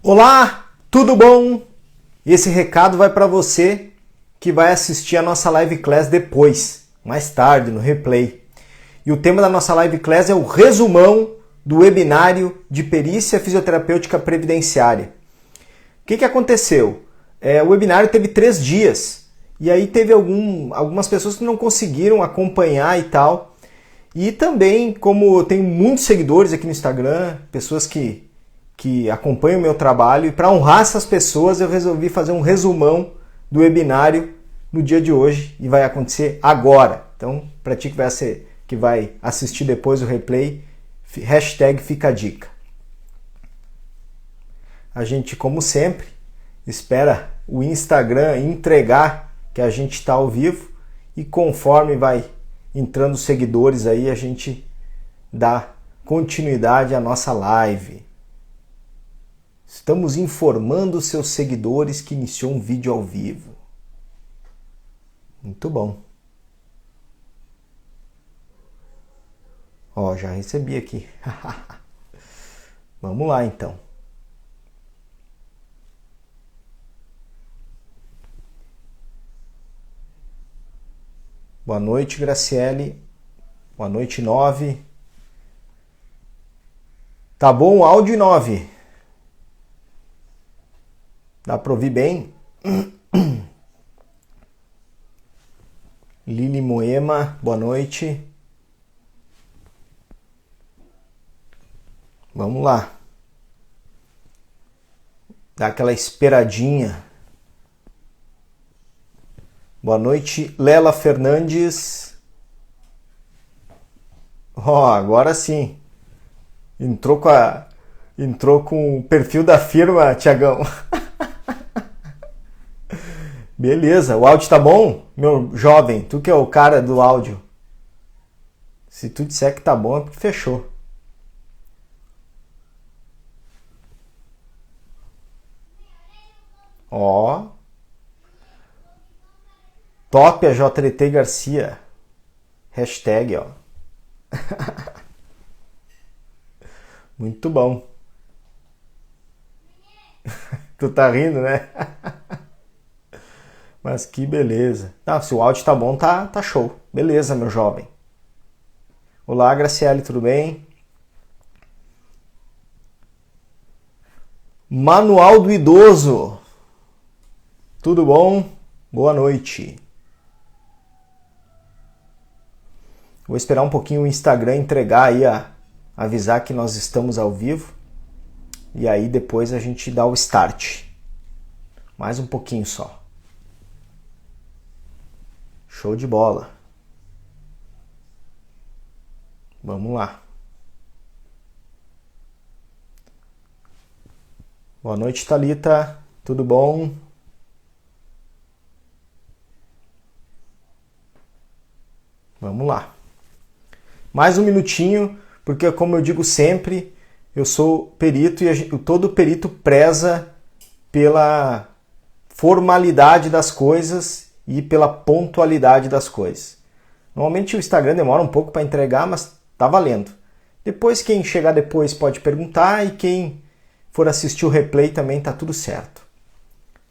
Olá, tudo bom? Esse recado vai para você que vai assistir a nossa live class depois, mais tarde, no replay. E o tema da nossa live class é o resumão do webinário de perícia fisioterapêutica previdenciária. O que aconteceu? O webinário teve 3 dias e aí teve algumas pessoas que não conseguiram acompanhar e tal. E também, como eu tenho muitos seguidores aqui no Instagram, pessoas que acompanham o meu trabalho, e para honrar essas pessoas eu resolvi fazer um resumão do webinário no dia de hoje e vai acontecer agora. Então, para ti que vai assistir depois o replay, hashtag fica a dica. A gente, como sempre, espera o Instagram entregar que a gente está ao vivo e conforme vai entrando seguidores aí, a gente dá continuidade à nossa live. Estamos informando seus seguidores que iniciou um vídeo ao vivo. Muito bom. Ó, já recebi aqui. Vamos lá então. Boa noite, Graciele. Boa noite, 9. Tá bom o áudio, 9? Dá para ouvir bem? Lili Moema, boa noite. Vamos lá. Dá aquela esperadinha. Boa noite, Lela Fernandes. Agora sim. Entrou com o perfil da firma, Tiagão. Beleza, o áudio tá bom? Meu jovem, tu que é o cara do áudio. Se tu disser que tá bom é porque fechou. Top a JLT Garcia. Hashtag, ó. Muito bom. Tu tá rindo, né? Mas que beleza. Se o áudio tá bom, tá show. Beleza, meu jovem. Olá, Graciele, tudo bem? Manual do Idoso. Tudo bom? Boa noite. Vou esperar um pouquinho o Instagram entregar aí, avisar que nós estamos ao vivo. E aí depois a gente dá o start. Mais um pouquinho só. Show de bola. Vamos lá. Boa noite, Thalita. Tudo bom? Vamos lá. Mais um minutinho, porque como eu digo sempre, eu sou perito e todo perito preza pela formalidade das coisas e pela pontualidade das coisas. Normalmente o Instagram demora um pouco para entregar, mas tá valendo. Depois, quem chegar depois pode perguntar e quem for assistir o replay também tá tudo certo.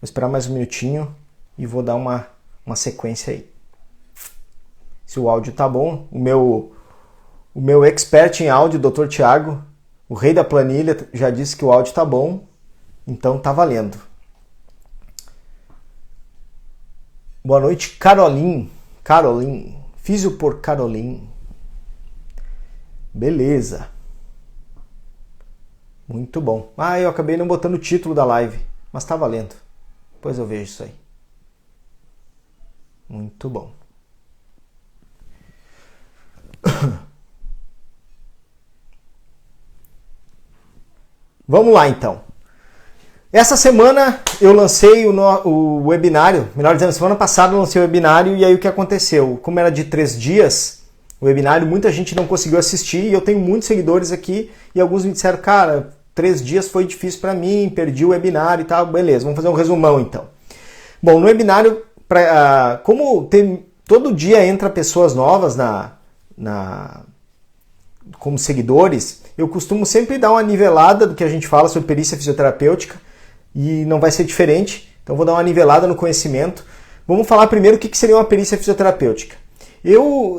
Vou esperar mais um minutinho e vou dar uma sequência aí. Se o áudio tá bom, o meu expert em áudio, Dr. Thiago, o rei da planilha, já disse que o áudio tá bom, então tá valendo. Boa noite, Caroline. Físio por Caroline. Beleza. Muito bom. Eu acabei não botando o título da live, mas tá valendo. Depois eu vejo isso aí. Muito bom. Vamos lá então. Essa semana eu lancei o webinário, melhor dizendo, semana passada eu lancei o webinário e aí o que aconteceu? Como era de 3 dias, o webinário, muita gente não conseguiu assistir e eu tenho muitos seguidores aqui e alguns me disseram, cara, 3 dias foi difícil para mim, perdi o webinário e tal, beleza, vamos fazer um resumão então. Bom, no webinário, como todo dia entra pessoas novas como seguidores, eu costumo sempre dar uma nivelada do que a gente fala sobre perícia fisioterapêutica e não vai ser diferente, então vou dar uma nivelada no conhecimento. Vamos falar primeiro o que seria uma perícia fisioterapêutica. Eu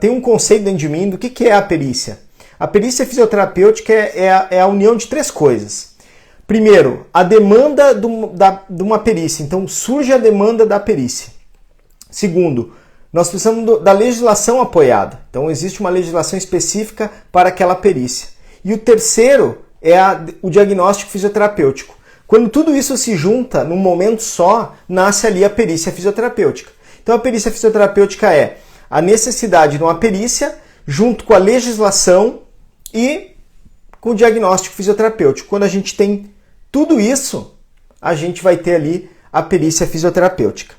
tenho um conceito dentro de mim do que é a perícia. A perícia fisioterapêutica é a união de três coisas. Primeiro, a demanda de uma perícia, então surge a demanda da perícia. Segundo, nós precisamos da legislação apoiada, então existe uma legislação específica para aquela perícia. E o terceiro é o diagnóstico fisioterapêutico. Quando tudo isso se junta num momento só, nasce ali a perícia fisioterapêutica. Então a perícia fisioterapêutica é a necessidade de uma perícia junto com a legislação e com o diagnóstico fisioterapêutico. Quando a gente tem tudo isso, a gente vai ter ali a perícia fisioterapêutica.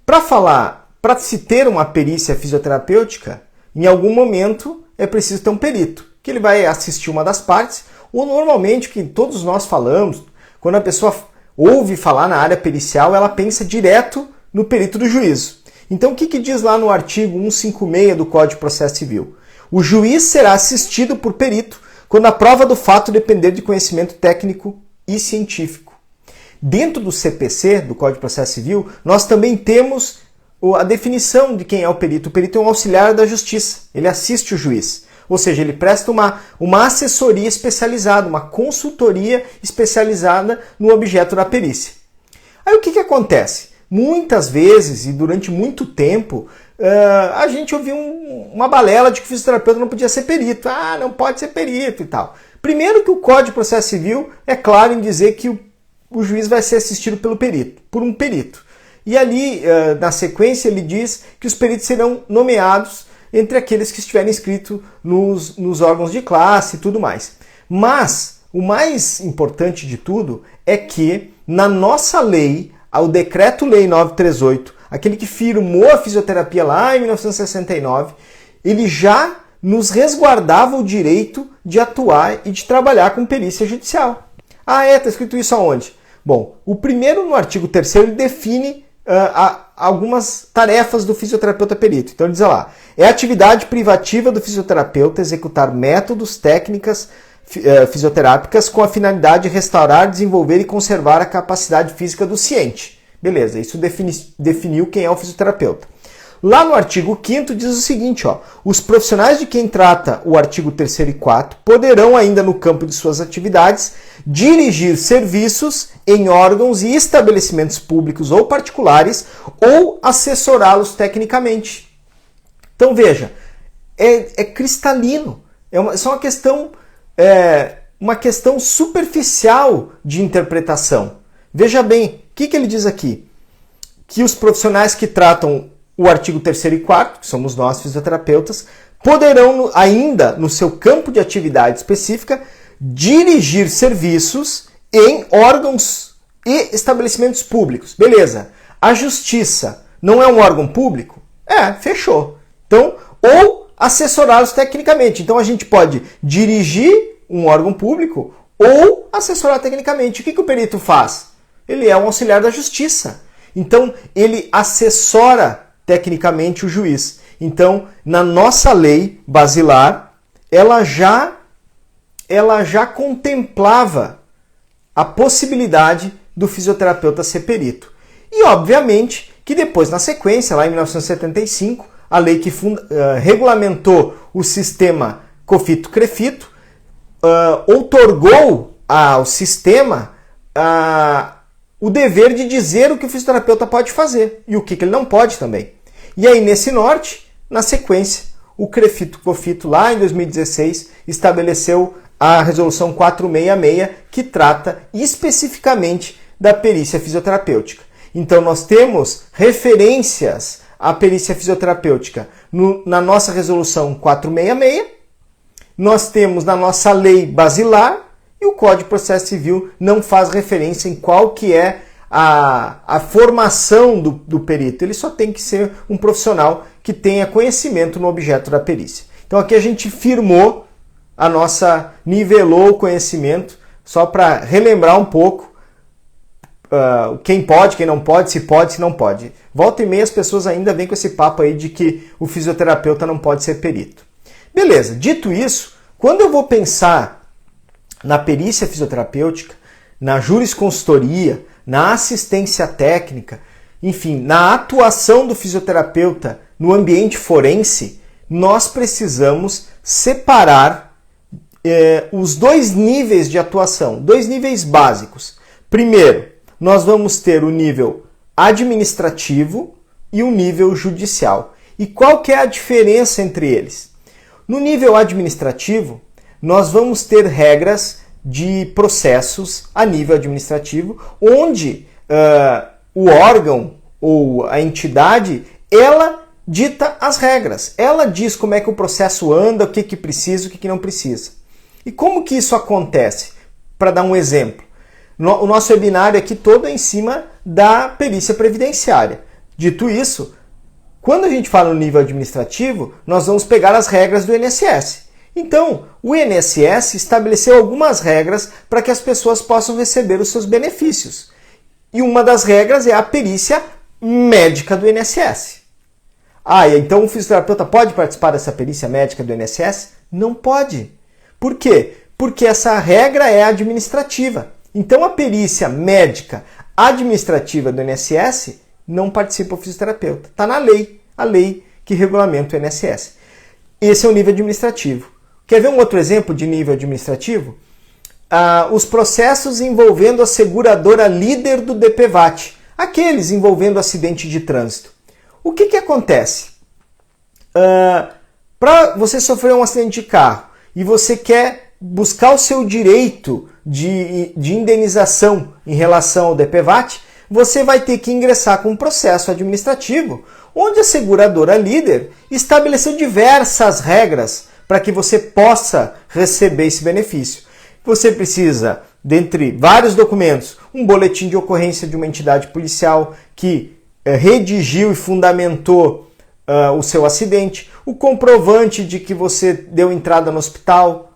Para se ter uma perícia fisioterapêutica, em algum momento é preciso ter um perito, que ele vai assistir uma das partes, ou normalmente, o que todos nós falamos, quando a pessoa ouve falar na área pericial, ela pensa direto no perito do juízo. Então, o que diz lá no artigo 156 do Código de Processo Civil? O juiz será assistido por perito quando a prova do fato depender de conhecimento técnico e científico. Dentro do CPC, do Código de Processo Civil, nós também temos a definição de quem é o perito. O perito é um auxiliar da justiça, ele assiste o juiz. Ou seja, ele presta uma assessoria especializada, uma consultoria especializada no objeto da perícia. Aí o que acontece? Muitas vezes e durante muito tempo, a gente ouviu uma balela de que o fisioterapeuta não podia ser perito. Ah, não pode ser perito e tal. Primeiro que o Código de Processo Civil é claro em dizer que o juiz vai ser assistido pelo perito, por um perito. E ali, na sequência, ele diz que os peritos serão nomeados entre aqueles que estiverem inscritos nos órgãos de classe e tudo mais. Mas o mais importante de tudo é que na nossa lei, o Decreto-Lei 938, aquele que firmou a fisioterapia lá em 1969, ele já nos resguardava o direito de atuar e de trabalhar com perícia judicial. Ah, está escrito isso aonde? Bom, o primeiro, no artigo 3º, ele define algumas tarefas do fisioterapeuta perito. Então ele diz lá, é atividade privativa do fisioterapeuta executar métodos, técnicas fisioterápicas com a finalidade de restaurar, desenvolver e conservar a capacidade física do ciente. Beleza, isso definiu quem é o fisioterapeuta. Lá no artigo 5º diz o seguinte, os profissionais de quem trata o artigo 3º e 4º poderão ainda no campo de suas atividades dirigir serviços em órgãos e estabelecimentos públicos ou particulares ou assessorá-los tecnicamente. Então veja, é cristalino, só uma questão superficial de interpretação. Veja bem, o que ele diz aqui? Que os profissionais que tratam o artigo 3º e 4º, que somos nós fisioterapeutas, poderão ainda, no seu campo de atividade específica, dirigir serviços em órgãos e estabelecimentos públicos. Beleza. A justiça não é um órgão público? Fechou. Então, ou assessorá-los tecnicamente. Então, a gente pode dirigir um órgão público ou assessorar tecnicamente. O que o perito faz? Ele é um auxiliar da justiça. Então, ele assessora tecnicamente o juiz. Então, na nossa lei basilar, ela já contemplava a possibilidade do fisioterapeuta ser perito. E, obviamente, que depois, na sequência, lá em 1975, a lei que regulamentou o sistema COFITO-CREFITO outorgou ao sistema o dever de dizer o que o fisioterapeuta pode fazer e o que ele não pode também. E aí, nesse norte, na sequência, o CREFITO-COFITO, lá em 2016, estabeleceu a resolução 466, que trata especificamente da perícia fisioterapêutica. Então, nós temos referências à perícia fisioterapêutica na nossa resolução 466, nós temos na nossa lei basilar, e o Código de Processo Civil não faz referência em qual que é a formação do perito. Ele só tem que ser um profissional que tenha conhecimento no objeto da perícia. Então aqui a gente firmou nivelou o conhecimento, só para relembrar um pouco quem pode, quem não pode, se não pode. Volta e meia as pessoas ainda vêm com esse papo aí de que o fisioterapeuta não pode ser perito. Beleza, dito isso, Quando eu vou pensar na perícia fisioterapêutica, na jurisconsultoria, na assistência técnica, enfim, na atuação do fisioterapeuta no ambiente forense, nós precisamos separar os dois níveis de atuação, dois níveis básicos. Primeiro, nós vamos ter o nível administrativo e o nível judicial. E qual que é a diferença entre eles? No nível administrativo, nós vamos ter regras de processos a nível administrativo, onde o órgão ou a entidade, ela dita as regras. Ela diz como é que o processo anda, o que precisa, o que não precisa. E como que isso acontece? Para dar um exemplo, o nosso webinário aqui todo é em cima da perícia previdenciária. Dito isso, quando a gente fala no nível administrativo, nós vamos pegar as regras do INSS. Então, o INSS estabeleceu algumas regras para que as pessoas possam receber os seus benefícios. E uma das regras é a perícia médica do INSS. Então o fisioterapeuta pode participar dessa perícia médica do INSS? Não pode. Por quê? Porque essa regra é administrativa. Então a perícia médica administrativa do INSS não participa o fisioterapeuta. Está na lei, a lei que regulamenta o INSS. Esse é o nível administrativo. Quer ver um outro exemplo de nível administrativo? Os processos envolvendo a seguradora líder do DPVAT, aqueles envolvendo acidente de trânsito. O que acontece? Para você sofrer um acidente de carro e você quer buscar o seu direito de indenização em relação ao DPVAT, você vai ter que ingressar com um processo administrativo, onde a seguradora líder estabeleceu diversas regras para que você possa receber esse benefício. Você precisa, dentre vários documentos, um boletim de ocorrência de uma entidade policial que redigiu e fundamentou o seu acidente, o comprovante de que você deu entrada no hospital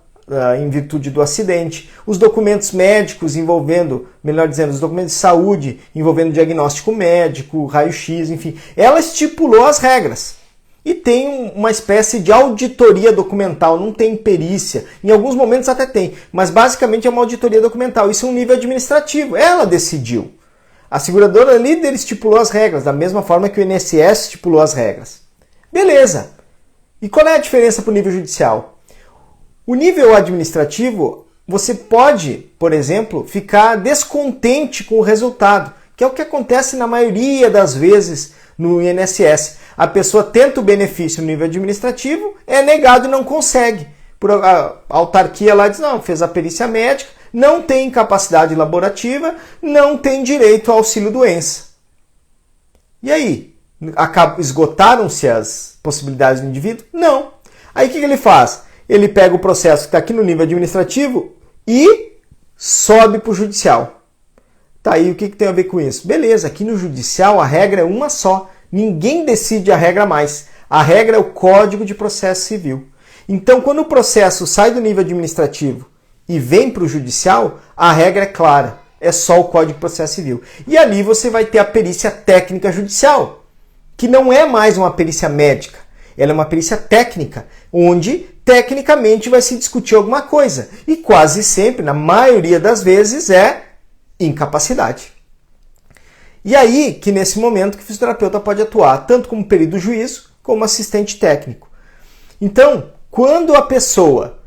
em virtude do acidente, os documentos médicos envolvendo, melhor dizendo, os documentos de saúde envolvendo diagnóstico médico, raio-x, enfim. Ela estipulou as regras. E tem uma espécie de auditoria documental, não tem perícia. Em alguns momentos até tem, mas basicamente é uma auditoria documental. Isso é um nível administrativo. Ela decidiu. A seguradora líder estipulou as regras, da mesma forma que o INSS estipulou as regras. Beleza. E qual é a diferença para o nível judicial? O nível administrativo, você pode, por exemplo, ficar descontente com o resultado, que é o que acontece na maioria das vezes no INSS. A pessoa tenta o benefício no nível administrativo, é negado e não consegue. A autarquia lá diz, não, fez a perícia médica, não tem capacidade laborativa, não tem direito ao auxílio-doença. E aí? Esgotaram-se as possibilidades do indivíduo? Não. Aí o que ele faz? Ele pega o processo que está aqui no nível administrativo e sobe para o judicial. Tá aí, o que tem a ver com isso? Beleza, aqui no judicial a regra é uma só. Ninguém decide a regra mais. A regra é o Código de Processo Civil. Então, quando o processo sai do nível administrativo e vem para o judicial, a regra é clara. É só o Código de Processo Civil. E ali você vai ter a perícia técnica judicial, que não é mais uma perícia médica. Ela é uma perícia técnica, onde tecnicamente vai se discutir alguma coisa. E quase sempre, na maioria das vezes, é incapacidade. E aí que nesse momento que o fisioterapeuta pode atuar, tanto como perito do juízo, como assistente técnico. Então, quando a pessoa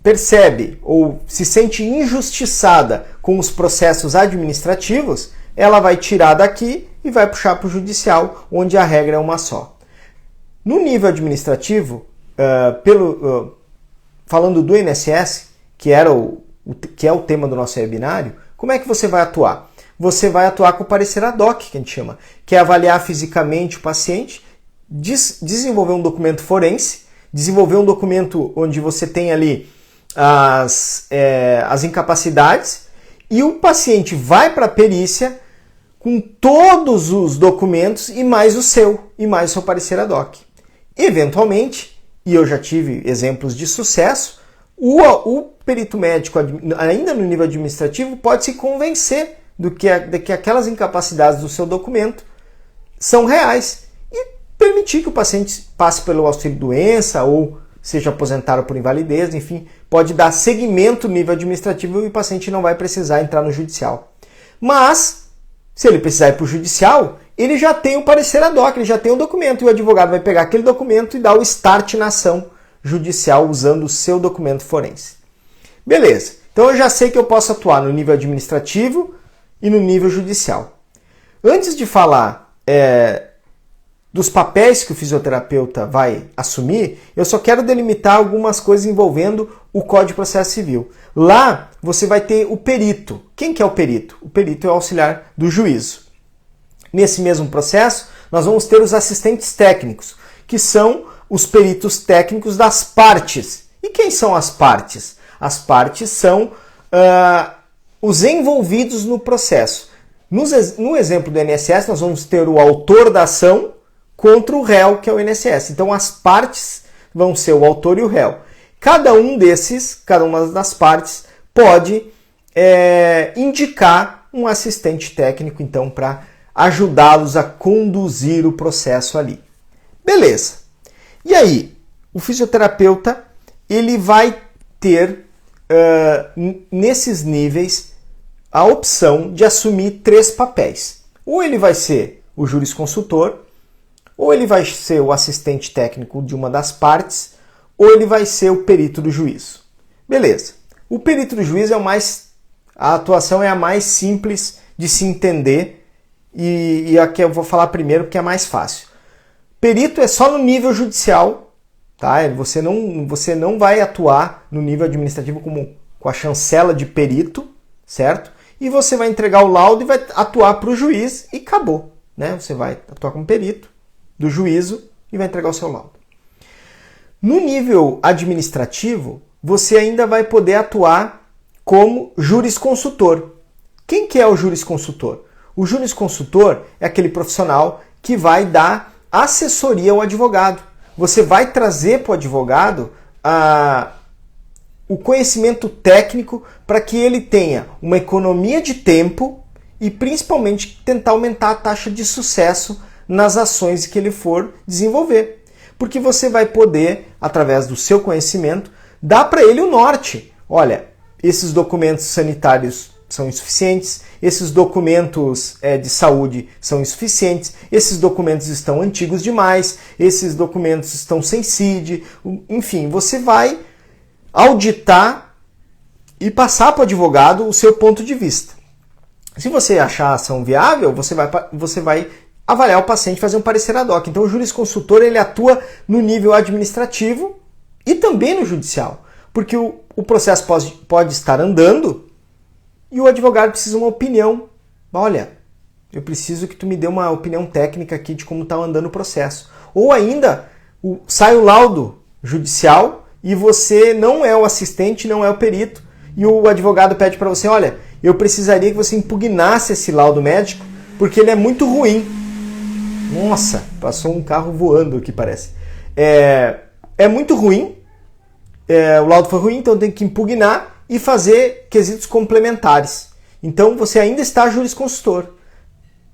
percebe ou se sente injustiçada com os processos administrativos, ela vai tirar daqui e vai puxar para o judicial, onde a regra é uma só. No nível administrativo, falando do INSS, que é o tema do nosso webinário, como é que você vai atuar? Você vai atuar com o parecer ad hoc, que a gente chama, que é avaliar fisicamente o paciente, desenvolver um documento forense, desenvolver um documento onde você tem ali as incapacidades, e o paciente vai para a perícia com todos os documentos e mais o seu parecer ad hoc. Eventualmente, e eu já tive exemplos de sucesso, o perito médico, ainda no nível administrativo, pode se convencer de que aquelas incapacidades do seu documento são reais e permitir que o paciente passe pelo auxílio-doença ou seja aposentado por invalidez, enfim, pode dar seguimento no nível administrativo e o paciente não vai precisar entrar no judicial. Mas, se ele precisar ir para o judicial, ele já tem o parecer ad hoc, ele já tem o documento, e o advogado vai pegar aquele documento e dar o start na ação judicial usando o seu documento forense. Beleza, então eu já sei que eu posso atuar no nível administrativo e no nível judicial. Antes de falar dos papéis que o fisioterapeuta vai assumir, eu só quero delimitar algumas coisas envolvendo o Código de Processo Civil. Lá você vai ter o perito. Quem que é o perito? O perito é o auxiliar do juízo. Nesse mesmo processo, nós vamos ter os assistentes técnicos, que são os peritos técnicos das partes. E quem são as partes? As partes são os envolvidos no processo. No exemplo do INSS, nós vamos ter o autor da ação contra o réu, que é o INSS. Então, as partes vão ser o autor e o réu. Cada uma das partes pode indicar um assistente técnico, então, para ajudá-los a conduzir o processo ali. Beleza. E aí, o fisioterapeuta, ele vai ter, nesses níveis, a opção de assumir 3 papéis. Ou ele vai ser o jurisconsultor, ou ele vai ser o assistente técnico de uma das partes, ou ele vai ser o perito do juízo. Beleza. O perito do juízo a atuação é a mais simples de se entender, e aqui eu vou falar primeiro porque é mais fácil. Perito é só no nível judicial, tá? Você não vai atuar no nível administrativo com a chancela de perito, certo? E você vai entregar o laudo e vai atuar para o juiz e acabou, né? Você vai atuar como perito do juízo e vai entregar o seu laudo. No nível administrativo, você ainda vai poder atuar como jurisconsultor. Quem que é o jurisconsultor? O jurisconsultor é aquele profissional que vai dar assessoria ao advogado. Você vai trazer para o advogado o conhecimento técnico para que ele tenha uma economia de tempo e principalmente tentar aumentar a taxa de sucesso nas ações que ele for desenvolver. Porque você vai poder, através do seu conhecimento, dar para ele o norte. Olha, esses documentos sanitários são insuficientes, esses documentos de saúde são insuficientes, esses documentos estão antigos demais, esses documentos estão sem CID, enfim, você vai auditar e passar para o advogado o seu ponto de vista. Se você achar a ação viável, você vai avaliar o paciente e fazer um parecer ad hoc. Então o jurisconsultor ele atua no nível administrativo e também no judicial, porque o processo pode estar andando e o advogado precisa de uma opinião. Olha, eu preciso que tu me dê uma opinião técnica aqui de como está andando o processo. Ou ainda, sai o laudo judicial e você não é o assistente, não é o perito, e o advogado pede para você, olha, eu precisaria que você impugnasse esse laudo médico porque ele é muito ruim. Nossa, passou um carro voando aqui, parece. É muito ruim, o laudo foi ruim, então tem que impugnar e fazer quesitos complementares. Então você ainda está jurisconsultor.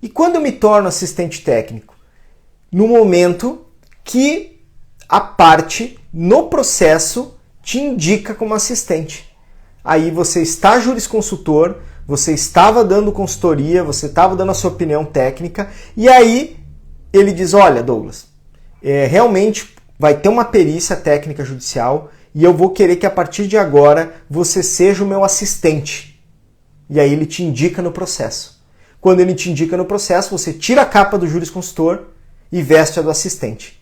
E quando eu me torno assistente técnico? No momento que a parte no processo te indica como assistente. Aí você está jurisconsultor, você estava dando consultoria, você estava dando a sua opinião técnica, e aí ele diz, olha, Douglas, realmente vai ter uma perícia técnica judicial e eu vou querer que a partir de agora você seja o meu assistente. E aí ele te indica no processo. Quando ele te indica no processo, você tira a capa do jurisconsultor e veste a do assistente.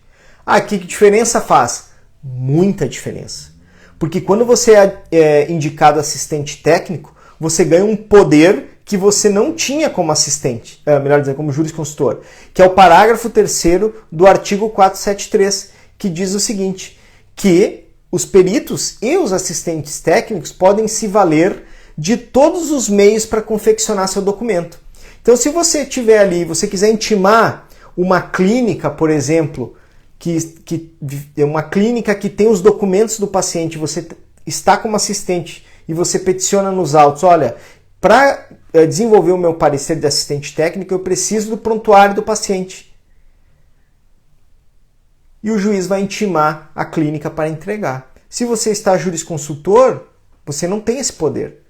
Que diferença faz? Muita diferença. Porque quando você é indicado assistente técnico, você ganha um poder que você não tinha como assistente, melhor dizendo, como jurisconsultor, que é o parágrafo 3º do artigo 473, que diz o seguinte, que os peritos e os assistentes técnicos podem se valer de todos os meios para confeccionar seu documento. Então, se você tiver ali, você quiser intimar uma clínica, por exemplo, que é uma clínica que tem os documentos do paciente, você está como assistente e você peticiona nos autos, olha, para desenvolver o meu parecer de assistente técnico, eu preciso do prontuário do paciente. e o juiz vai intimar a clínica para entregar. Se você está jurisconsultor, você não tem esse poder.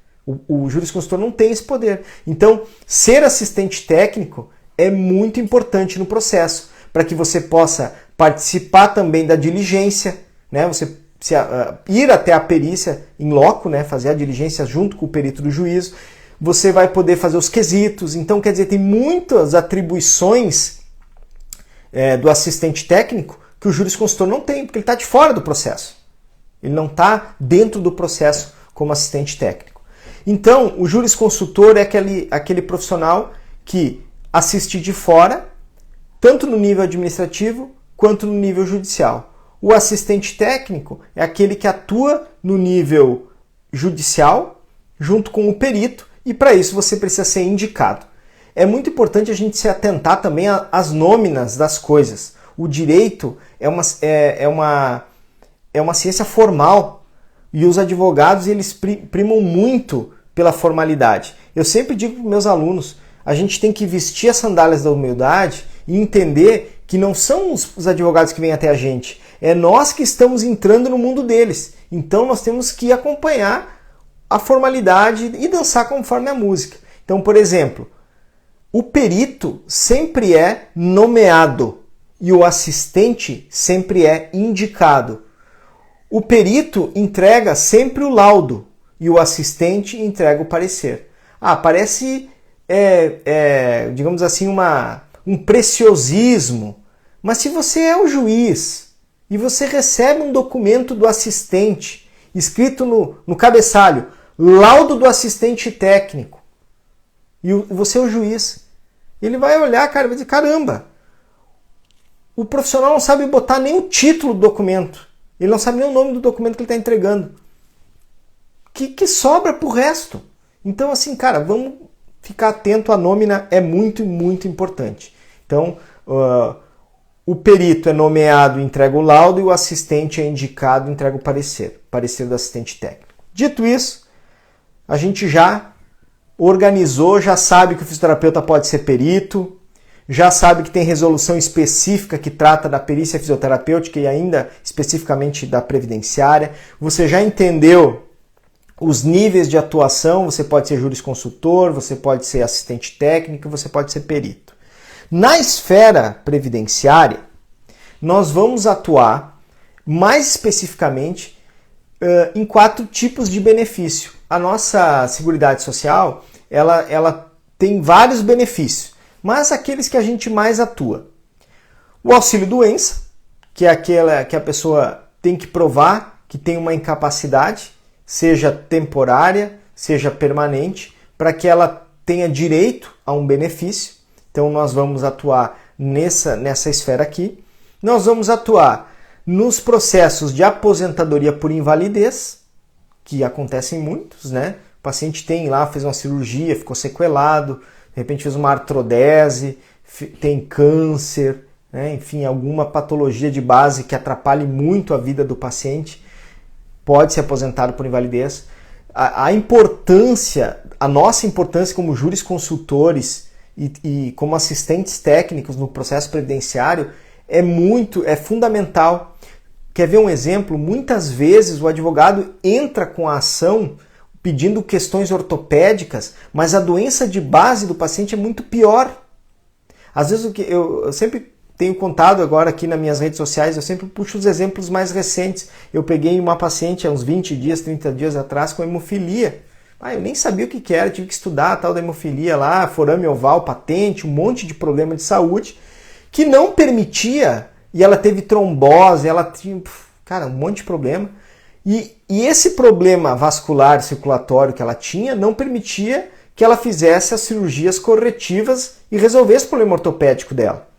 O jurisconsultor não tem esse poder. Então, ser assistente técnico é muito importante no processo, para que você possa participar também da diligência, né? Você ir até a perícia em loco, né? Fazer a diligência junto com o perito do juízo. Você vai poder fazer os quesitos. Então, quer dizer, tem muitas atribuições do assistente técnico que o jurisconsultor não tem, porque ele está de fora do processo. Ele não está dentro do processo como assistente técnico. Então, o jurisconsultor é aquele profissional que assiste de fora, tanto no nível administrativo quanto no nível judicial. O assistente técnico é aquele que atua no nível judicial junto com o perito, e para isso você precisa ser indicado. É muito importante a gente se atentar também às nôminas das coisas. O direito é uma ciência formal e os advogados eles primam muito pela formalidade. Eu sempre digo para os meus alunos, a gente tem que vestir as sandálias da humildade e entender que não são os advogados que vêm até a gente, é nós que estamos entrando no mundo deles. Então nós temos que acompanhar a formalidade e dançar conforme a música. Então, por exemplo, o perito sempre é nomeado e o assistente sempre é indicado. O perito entrega sempre o laudo e o assistente entrega o parecer. Parece, digamos assim, um preciosismo. Mas se você é o juiz e você recebe um documento do assistente, escrito no cabeçalho, laudo do assistente técnico, e você é o juiz, ele vai olhar, cara, e vai dizer, caramba, o profissional não sabe botar nem o título do documento, ele não sabe nem o nome do documento que ele está entregando. Que sobra pro resto? Então, assim, cara, vamos ficar atento, a nômina é muito, muito importante. Então, o perito é nomeado e entrega o laudo e o assistente é indicado e entrega o parecer do assistente técnico. Dito isso, a gente já organizou, já sabe que o fisioterapeuta pode ser perito, já sabe que tem resolução específica que trata da perícia fisioterapêutica e ainda especificamente da previdenciária. Você já entendeu os níveis de atuação, você pode ser jurisconsultor, você pode ser assistente técnico, você pode ser perito. Na esfera previdenciária, nós vamos atuar mais especificamente em 4 tipos de benefício. A nossa Seguridade Social, ela tem vários benefícios, mas aqueles que a gente mais atua. O auxílio-doença, que é aquela que a pessoa tem que provar que tem uma incapacidade, seja temporária, seja permanente, para que ela tenha direito a um benefício. Então nós vamos atuar nessa esfera aqui. Nós vamos atuar nos processos de aposentadoria por invalidez, que acontecem muitos, né? O paciente fez uma cirurgia, ficou sequelado, de repente fez uma artrodese, tem câncer, né? Enfim, alguma patologia de base que atrapalhe muito a vida do paciente, pode ser aposentado por invalidez. A nossa importância como jurisconsultores e como assistentes técnicos no processo previdenciário é fundamental. Quer ver um exemplo? Muitas vezes o advogado entra com a ação pedindo questões ortopédicas, mas a doença de base do paciente é muito pior. Às vezes eu sempre tenho contado agora aqui nas minhas redes sociais, eu sempre puxo os exemplos mais recentes. Eu peguei uma paciente há uns 20 dias, 30 dias atrás com hemofilia. Eu nem sabia o que era, tive que estudar a tal da hemofilia lá, forame oval, patente, um monte de problema de saúde que não permitia, e ela teve trombose, ela tinha, um monte de problema. E esse problema vascular circulatório que ela tinha não permitia que ela fizesse as cirurgias corretivas e resolvesse o problema ortopédico dela.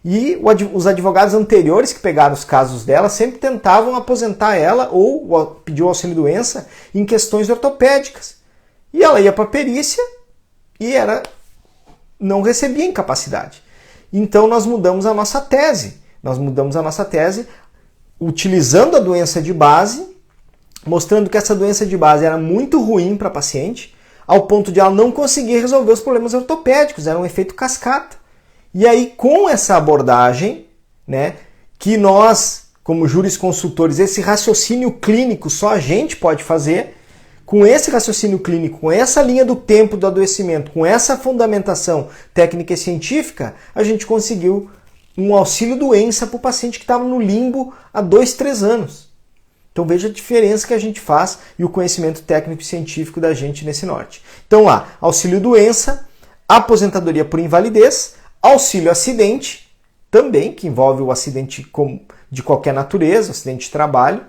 E os advogados anteriores que pegaram os casos dela sempre tentavam aposentar ela ou pedir o auxílio-doença em questões ortopédicas. E ela ia para a perícia e não recebia incapacidade. Então nós mudamos a nossa tese. Utilizando a doença de base, mostrando que essa doença de base era muito ruim para a paciente, ao ponto de ela não conseguir resolver os problemas ortopédicos, era um efeito cascata. E aí, com essa abordagem, né, que nós, como jurisconsultores, esse raciocínio clínico só a gente pode fazer. Com esse raciocínio clínico, com essa linha do tempo do adoecimento, com essa fundamentação técnica e científica, a gente conseguiu um auxílio-doença para o paciente que estava no limbo há 2, 3 anos. Então veja a diferença que a gente faz e o conhecimento técnico e científico da gente nesse norte. Então lá, auxílio-doença, aposentadoria por invalidez, auxílio-acidente, também, que envolve o acidente de qualquer natureza, acidente de trabalho,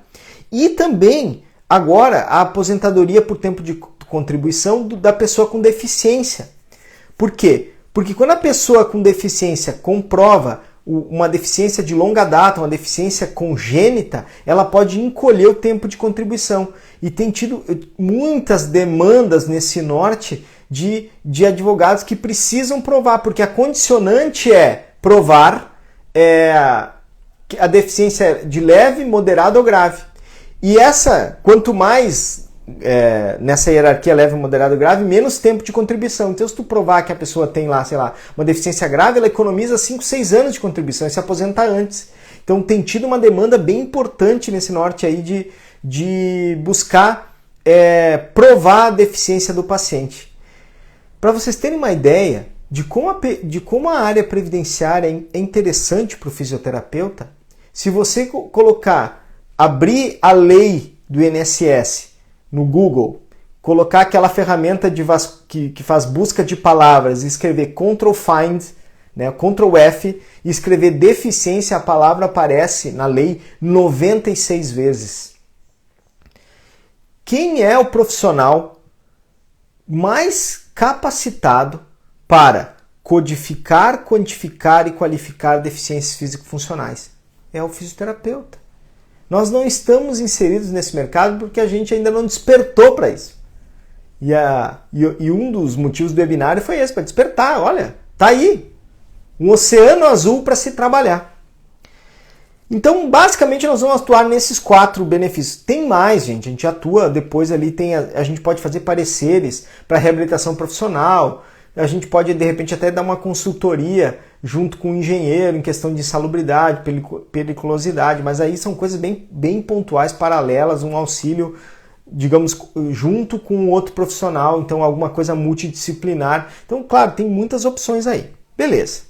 e também agora a aposentadoria por tempo de contribuição da pessoa com deficiência. Por quê? Porque quando a pessoa com deficiência comprova uma deficiência de longa data, uma deficiência congênita, ela pode encolher o tempo de contribuição. E tem tido muitas demandas nesse norte de advogados que precisam provar, porque a condicionante é provar a deficiência de leve, moderada ou grave. E quanto mais nessa hierarquia leve, moderado, grave, menos tempo de contribuição. Então, se tu provar que a pessoa tem lá, sei lá, uma deficiência grave, ela economiza 5, 6 anos de contribuição e se aposenta antes. Então, tem tido uma demanda bem importante nesse norte aí de buscar provar a deficiência do paciente. Para vocês terem uma ideia de como a área previdenciária é interessante para o fisioterapeuta, se você abrir a lei do INSS no Google, colocar aquela ferramenta que faz busca de palavras e escrever Ctrl Find, né, Ctrl F, e escrever deficiência, a palavra aparece na lei 96 vezes. Quem é o profissional mais capacitado para codificar, quantificar e qualificar deficiências físico-funcionais? É o fisioterapeuta. Nós não estamos inseridos nesse mercado porque a gente ainda não despertou para isso. E um dos motivos do webinário foi esse, para despertar. Olha, tá aí, um oceano azul para se trabalhar. Então, basicamente, nós vamos atuar nesses 4 benefícios. Tem mais, gente. A gente atua, depois ali a gente pode fazer pareceres para reabilitação profissional. A gente pode, de repente, até dar uma consultoria junto com o engenheiro em questão de insalubridade, periculosidade, mas aí são coisas bem pontuais, paralelas, um auxílio, digamos, junto com outro profissional, então alguma coisa multidisciplinar. Então, claro, tem muitas opções aí. Beleza.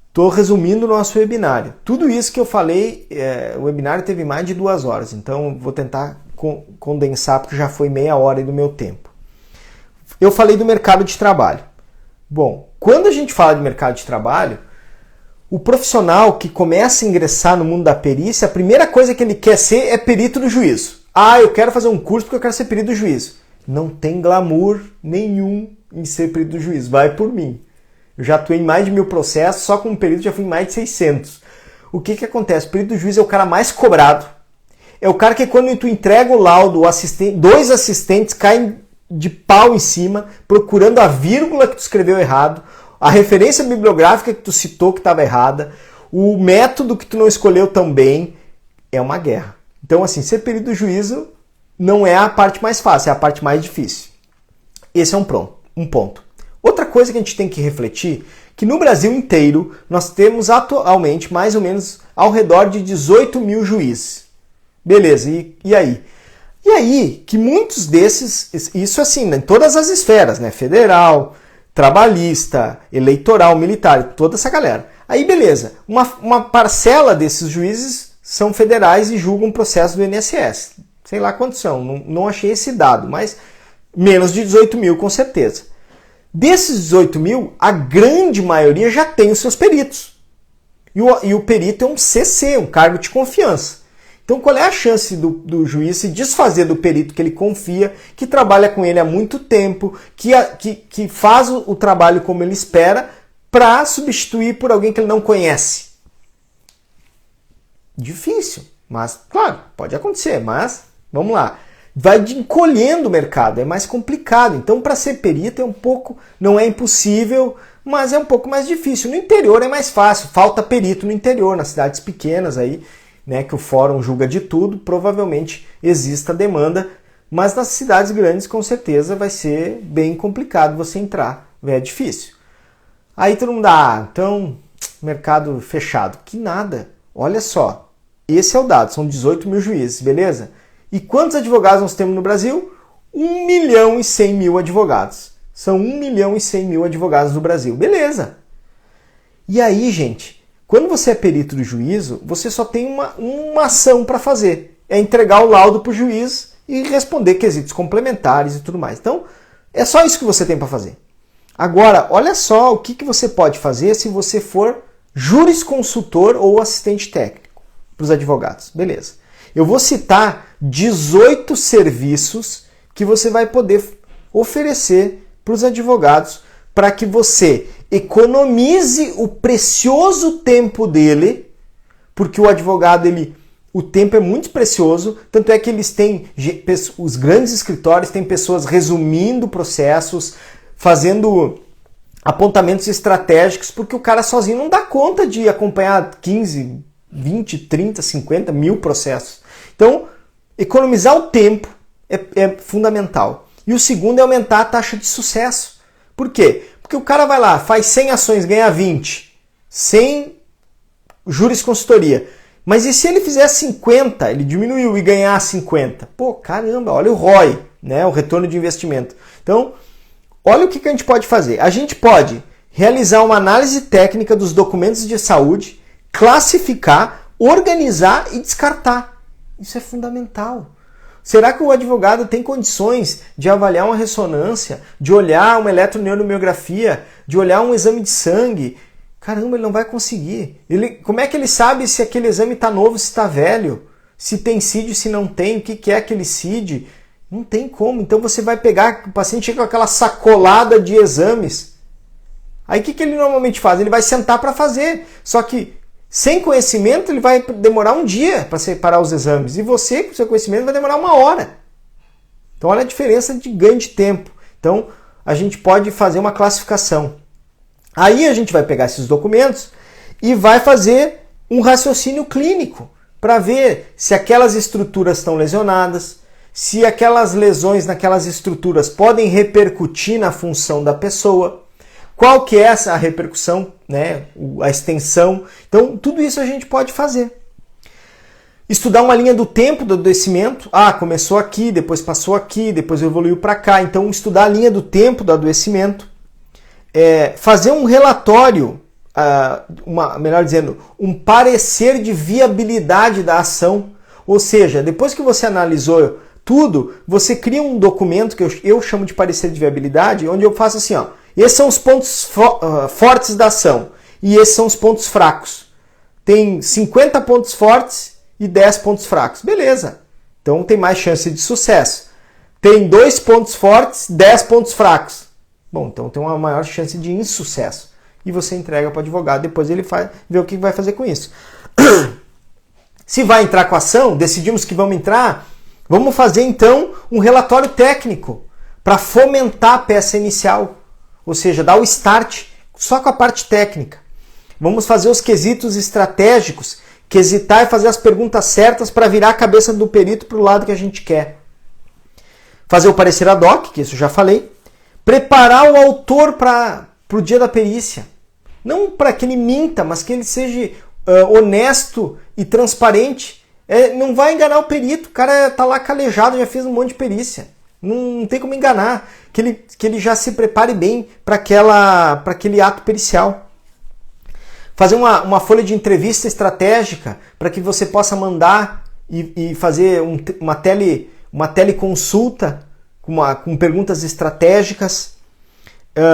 Estou resumindo o nosso webinário. Tudo isso que eu falei, o webinário teve mais de 2 horas, então vou tentar condensar, porque já foi meia hora aí do meu tempo. Eu falei do mercado de trabalho. Bom, quando a gente fala de mercado de trabalho, o profissional que começa a ingressar no mundo da perícia, a primeira coisa que ele quer ser é perito do juízo. Ah, eu quero fazer um curso porque eu quero ser perito do juízo. Não tem glamour nenhum em ser perito do juízo, vai por mim. Eu já atuei em mais de 1000 processos, só como perito já fui em mais de 600. O que acontece? O perito do juízo é o cara mais cobrado. É o cara que quando tu entrega o laudo, 2 assistentes caem de pau em cima, procurando a vírgula que tu escreveu errado, a referência bibliográfica que tu citou que estava errada, o método que tu não escolheu tão bem. É uma guerra. Então, assim, ser perito do juízo não é a parte mais fácil, é a parte mais difícil. Esse é um ponto. Outra coisa que a gente tem que refletir, que no Brasil inteiro nós temos atualmente mais ou menos ao redor de 18 mil juízes. Beleza, e aí? E aí, que muitos desses, isso assim, em todas as esferas, né? Federal, trabalhista, eleitoral, militar, toda essa galera. Aí, beleza, uma parcela desses juízes são federais e julgam processo do INSS. Sei lá quantos são, não achei esse dado, mas menos de 18 mil com certeza. Desses 18 mil, a grande maioria já tem os seus peritos. E o perito é um CC, um cargo de confiança. Então, qual é a chance do juiz se desfazer do perito que ele confia, que trabalha com ele há muito tempo, que faz o trabalho como ele espera, para substituir por alguém que ele não conhece? Difícil, mas, claro, pode acontecer, mas vamos lá. Vai encolhendo o mercado, é mais complicado. Então, para ser perito não é impossível, mas é um pouco mais difícil. No interior é mais fácil, falta perito no interior, nas cidades pequenas aí, né, que o fórum julga de tudo, provavelmente exista demanda, mas nas cidades grandes com certeza vai ser bem complicado você entrar, é difícil. Aí todo mundo então mercado fechado. Que nada. olha só, esse é o dado, são 18 mil juízes, beleza? E quantos advogados nós temos no Brasil? 1 milhão e 100 mil advogados. São 1 milhão e 100 mil advogados no Brasil, beleza? E aí, gente, quando você é perito do juízo, você só tem uma ação para fazer, é entregar o laudo para o juiz e responder quesitos complementares e tudo mais. Então, é só isso que você tem para fazer. Agora, olha só o que você pode fazer se você for jurisconsultor ou assistente técnico para os advogados. Beleza. Eu vou citar 18 serviços que você vai poder oferecer para os advogados para que você economize o precioso tempo dele, porque o advogado, o tempo é muito precioso, tanto é que eles têm, os grandes escritórios têm pessoas resumindo processos, fazendo apontamentos estratégicos, porque o cara sozinho não dá conta de acompanhar 15, 20, 30, 50 mil processos. Então, economizar o tempo é fundamental. E o segundo é aumentar a taxa de sucesso. Por quê? Porque o cara vai lá, faz 100 ações, ganha 20, sem jurisconsultoria. Mas e se ele fizer 50, ele diminuiu e ganhar 50? Pô, caramba, olha o ROI, né? O retorno de investimento. Então, olha o que a gente pode fazer. A gente pode realizar uma análise técnica dos documentos de saúde, classificar, organizar e descartar. Isso é fundamental. Será que o advogado tem condições de avaliar uma ressonância, de olhar uma eletroneuromiografia, de olhar um exame de sangue? Caramba, ele não vai conseguir. Como é que ele sabe se aquele exame está novo, se está velho? Se tem CID, se não tem, o que é aquele CID? Não tem como. Então você vai pegar, o paciente chega com aquela sacolada de exames. Aí o que ele normalmente faz? Ele vai sentar para fazer. Só que sem conhecimento ele vai demorar um dia para separar os exames. E você, com seu conhecimento, vai demorar 1 hora. Então olha a diferença de ganho de tempo. Então a gente pode fazer uma classificação. Aí a gente vai pegar esses documentos e vai fazer um raciocínio clínico para ver se aquelas estruturas estão lesionadas, se aquelas lesões naquelas estruturas podem repercutir na função da pessoa, qual que é essa repercussão, né? A extensão. Então, tudo isso a gente pode fazer. Estudar uma linha do tempo do adoecimento. Ah, começou aqui, depois passou aqui, depois evoluiu para cá. Então, estudar a linha do tempo do adoecimento. Fazer um relatório, melhor dizendo, um parecer de viabilidade da ação. Ou seja, depois que você analisou tudo, você cria um documento que eu chamo de parecer de viabilidade, onde eu faço assim, ó, esses são os pontos fortes da ação e esses são os pontos fracos. Tem 50 pontos fortes e 10 pontos fracos. Beleza. Então tem mais chance de sucesso. Tem 2 pontos fortes, 10 pontos fracos. Bom, então tem uma maior chance de insucesso. E você entrega para o advogado, depois ele vê o que vai fazer com isso. Se vai entrar com a ação, decidimos que vamos entrar, vamos fazer então um relatório técnico para fomentar a peça inicial. Ou seja, dar o start só com a parte técnica. Vamos fazer os quesitos estratégicos, quesitar e fazer as perguntas certas para virar a cabeça do perito para o lado que a gente quer. Fazer o parecer ad hoc, que isso eu já falei. Preparar o autor para o dia da perícia. Não para que ele minta, mas que ele seja honesto e transparente. Não vai enganar o perito, o cara está lá calejado, já fez um monte de perícia. Não tem como enganar. Que ele já se prepare bem para aquele ato pericial. Fazer uma folha de entrevista estratégica para que você possa mandar e fazer uma teleconsulta com perguntas estratégicas.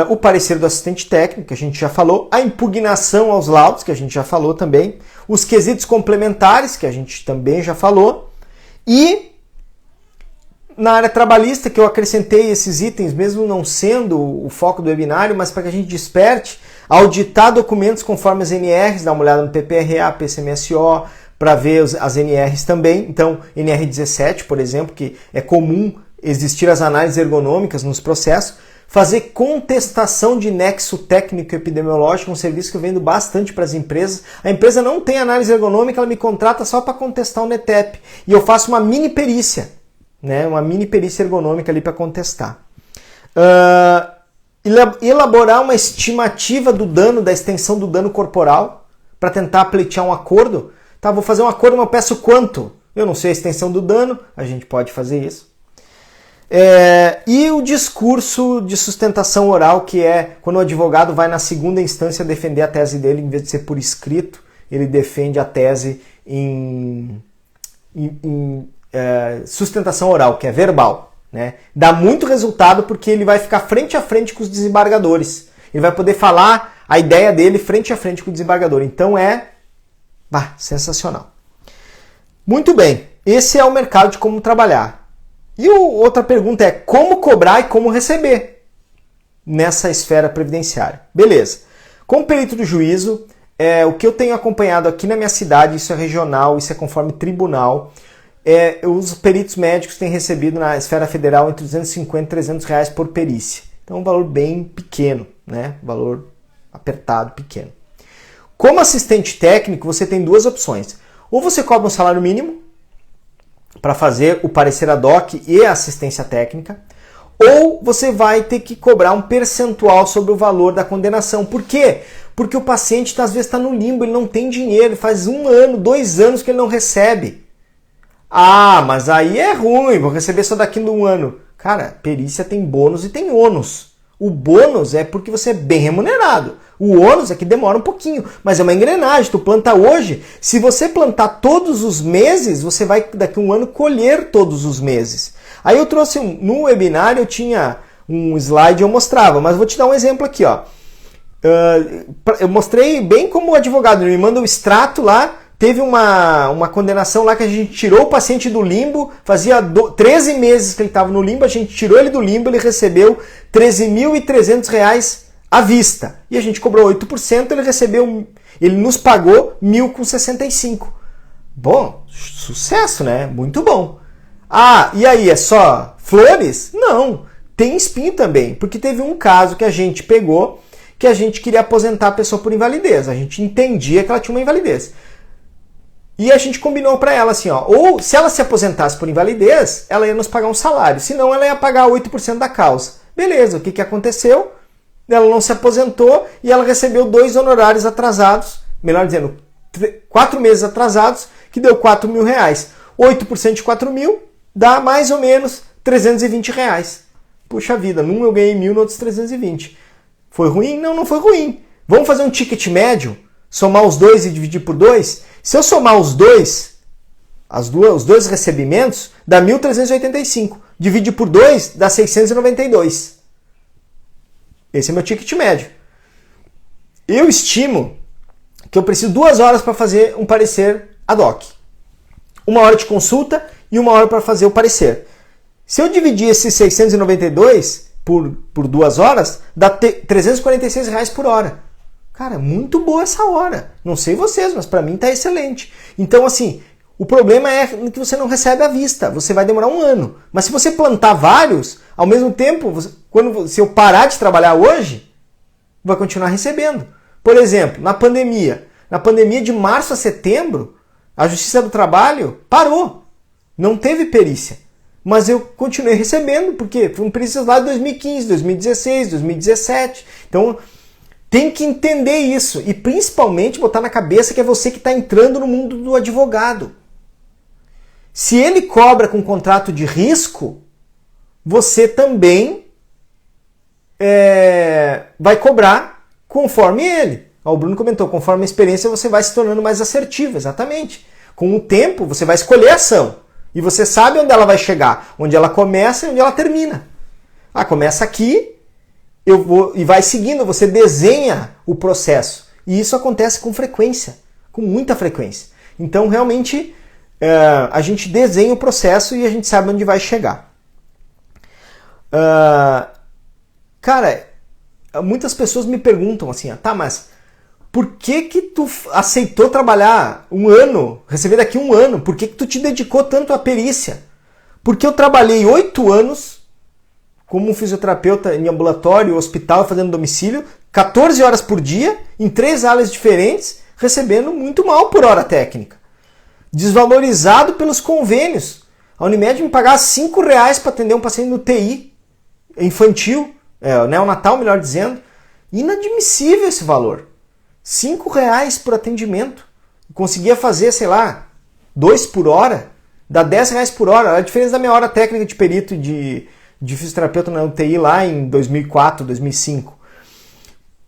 O parecer do assistente técnico, que a gente já falou. A impugnação aos laudos, que a gente já falou também. Os quesitos complementares, que a gente também já falou. E na área trabalhista, que eu acrescentei esses itens, mesmo não sendo o foco do webinário, mas para que a gente desperte, auditar documentos conforme as NRs, dar uma olhada no PPRA, PCMSO, para ver as NRs também. Então, NR17, por exemplo, que é comum existir as análises ergonômicas nos processos. Fazer contestação de nexo técnico epidemiológico, um serviço que eu vendo bastante para as empresas. A empresa não tem análise ergonômica, ela me contrata só para contestar o NETEP. E eu faço uma mini perícia. Uma mini perícia ergonômica ali para contestar. Elaborar uma estimativa do dano, da extensão do dano corporal, para tentar pleitear um acordo. Tá, vou fazer um acordo, mas eu peço quanto? Eu não sei a extensão do dano, a gente pode fazer isso. E o discurso de sustentação oral, que é quando o advogado vai na segunda instância defender a tese dele, em vez de ser por escrito, ele defende a tese em sustentação oral, que é verbal. Né? Dá muito resultado porque ele vai ficar frente a frente com os desembargadores. Ele vai poder falar a ideia dele frente a frente com o desembargador. Então sensacional. Muito bem, esse é o mercado de como trabalhar. E outra pergunta é como cobrar e como receber nessa esfera previdenciária. Beleza. Como perito do juízo, o que eu tenho acompanhado aqui na minha cidade, isso é regional, isso é conforme tribunal, os peritos médicos têm recebido na esfera federal entre 250 e 300 reais por perícia. Então é um valor bem pequeno, né? Valor apertado, pequeno. Como assistente técnico, você tem duas opções. Ou você cobra um salário mínimo para fazer o parecer ad hoc e a assistência técnica, ou você vai ter que cobrar um percentual sobre o valor da condenação. Por quê? Porque o paciente às vezes está no limbo, ele não tem dinheiro, faz 1 ano, 2 anos que ele não recebe. Ah, mas aí é ruim, vou receber só daqui a 1 ano. Cara, perícia tem bônus e tem ônus. O bônus é porque você é bem remunerado. O ônus é que demora um pouquinho, mas é uma engrenagem. Tu planta hoje, se você plantar todos os meses, você vai daqui a 1 ano colher todos os meses. Aí eu trouxe, no webinar eu tinha um slide, eu mostrava, mas vou te dar um exemplo aqui. Ó. Eu mostrei bem como o advogado, ele me manda o extrato lá, teve uma condenação lá que a gente tirou o paciente do limbo, fazia 13 meses que ele estava no limbo, a gente tirou ele do limbo, ele recebeu R$13.300 à vista. E a gente cobrou 8%, ele nos pagou R$1.065. Bom, sucesso, né? Muito bom. Ah, e aí, é só flores? Não, tem espinho também, porque teve um caso que a gente pegou, que a gente queria aposentar a pessoa por invalidez, a gente entendia que ela tinha uma invalidez. E a gente combinou para ela assim, ó, ou se ela se aposentasse por invalidez, ela ia nos pagar um salário, senão ela ia pagar 8% da causa. Beleza, o que aconteceu? Ela não se aposentou e ela recebeu 2 honorários atrasados, melhor dizendo, 4 meses atrasados, que deu R$4.000. 8% de 4.000 dá mais ou menos R$320. Puxa vida, num eu ganhei 1.000, no outro 320. Foi ruim? Não, não foi ruim. Vamos fazer um ticket médio? Somar os dois e dividir por 2? Se eu somar os dois recebimentos, dá 1.385. Divide por 2, dá 692. Esse é meu ticket médio. Eu estimo que eu preciso 2 horas para fazer um parecer ad hoc. 1 hora de consulta e 1 hora para fazer o parecer. Se eu dividir esses 692 por 2 horas, dá R$346 por hora. Cara, muito boa essa hora. Não sei vocês, mas para mim tá excelente. Então, assim, o problema é que você não recebe à vista. Você vai demorar 1 ano. Mas se você plantar vários, ao mesmo tempo, se eu parar de trabalhar hoje, vai continuar recebendo. Por exemplo, na pandemia de março a setembro, a Justiça do Trabalho parou. Não teve perícia. Mas eu continuei recebendo, porque foram perícias lá de 2015, 2016, 2017. Então, tem que entender isso e principalmente botar na cabeça que é você que está entrando no mundo do advogado. Se ele cobra com contrato de risco, você também vai cobrar conforme ele. O Bruno comentou, conforme a experiência você vai se tornando mais assertivo, exatamente. Com o tempo você vai escolher a ação e você sabe onde ela vai chegar, onde ela começa e onde ela termina. Ah, começa aqui, e vai seguindo, você desenha o processo. E isso acontece com frequência, com muita frequência. Então, realmente, a gente desenha o processo e a gente sabe onde vai chegar. Cara, muitas pessoas me perguntam assim, tá, mas por que tu aceitou trabalhar 1 ano, receber daqui 1 ano? Por que tu te dedicou tanto à perícia? Porque eu trabalhei 8 anos como um fisioterapeuta em ambulatório, hospital, fazendo domicílio, 14 horas por dia, em 3 áreas diferentes, recebendo muito mal por hora técnica. Desvalorizado pelos convênios. A Unimed me pagava R$5 para atender um paciente no TI, infantil, neonatal, melhor dizendo. Inadmissível esse valor. R$5 por atendimento. conseguia fazer, sei lá, 2 por hora, dá R$10 por hora. A diferença da minha hora técnica de perito de fisioterapeuta na UTI lá em 2004, 2005.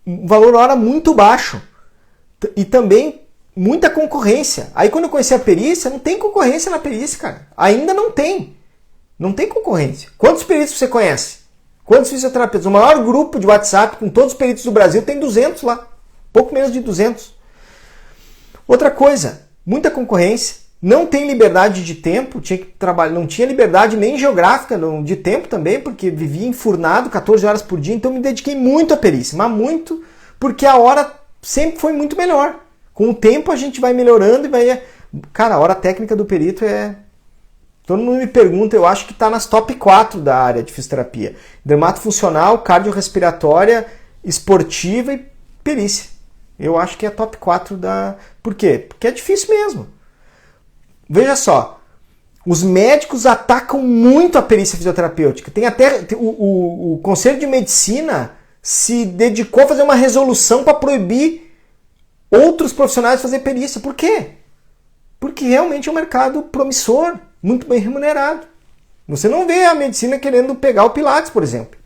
Um valor hora muito baixo. E também muita concorrência. Aí quando eu conheci a perícia, não tem concorrência na perícia, cara. Ainda não tem. Não tem concorrência. Quantos peritos você conhece? Quantos fisioterapeutas? O maior grupo de WhatsApp com todos os peritos do Brasil tem 200 lá. Pouco menos de 200. Outra coisa, muita concorrência. Não tem liberdade de tempo. Tinha que trabalhar, não tinha liberdade nem geográfica de tempo também, porque vivia enfurnado 14 horas por dia. Então me dediquei muito à perícia. Mas muito, porque a hora sempre foi muito melhor. Com o tempo a gente vai melhorando e vai... Cara, a hora técnica do perito é... Todo mundo me pergunta, eu acho que está nas top 4 da área de fisioterapia. Dermatofuncional, cardiorrespiratória, esportiva e perícia. Eu acho que é a top 4 da... Por quê? Porque é difícil mesmo. Veja só, os médicos atacam muito a perícia fisioterapêutica. Tem até... O Conselho de Medicina se dedicou a fazer uma resolução para proibir outros profissionais de fazer perícia. Por quê? Porque realmente é um mercado promissor, muito bem remunerado. Você não vê a medicina querendo pegar o Pilates, por exemplo.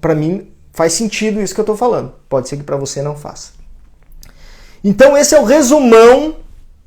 Para mim, faz sentido isso que eu estou falando. Pode ser que para você não faça. Então esse é o resumão